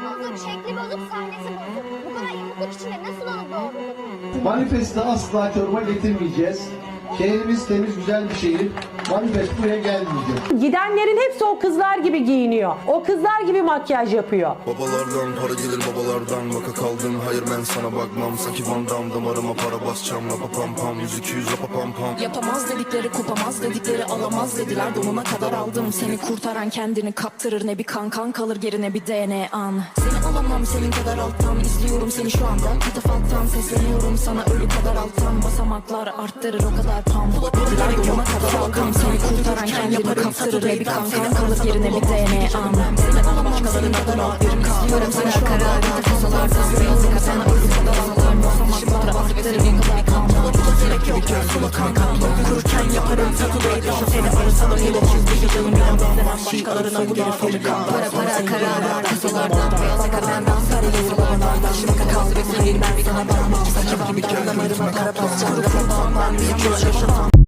bozuk, şekli bozuk, sahnesi bozuk. Bu kadar yamuklık içinde nasıl olup doğrulur? Manifeste asla çorba getirmeyeceğiz. Şehrimiz temiz, güzel bir şehir. Manifest buraya gelmeyecek. Gidenlerin hepsi o kızlar gibi giyiniyor. O kızlar gibi makyaj yapıyor. Babalardan para gelir babalardan. Vaka kaldın hayır ben sana bakmam. Sanki Van Damme damarıma para basacağım. Lapa pam pam 100-200 lapa pam pam. Yapamaz dedikleri kopamaz dedikleri alamaz dediler. Donuna kadar aldım seni kurtaran kendini kaptırır. Ne bir kan kalır gerine bir DNA'n. Seni alamam senin kadar alttan. İzliyorum seni şu anda katafalttan. Sesleniyorum sana ölü kadar alttan. Basamaklar arttırır o kadar pam. Dediler donuna kadar aldım seni kurtaran kendini kaptırır. Ne bir kan kalır gerine bir DNA'n. Seni alamam başkalarına kadar alttan. İzliyorum seni şu anda katafalttan. Sesleniyorum sana ölü kadar alttan. Basamaklar arttırır o kadar pam. Gerek yok sula kanka. Kururken yaparım tatılıyla. Seni arasana yolumuz bir yılım yan. Demem başkalarına bu laf eli kan. Para kararlar kasalardan. Beyaz yakalardan sarı yazılardan. Şaka kaldı ve hayır ben sana bakmam. Saçım gibi damarıma para basacağım. Kuru kurbandan bir köşe yaşamam.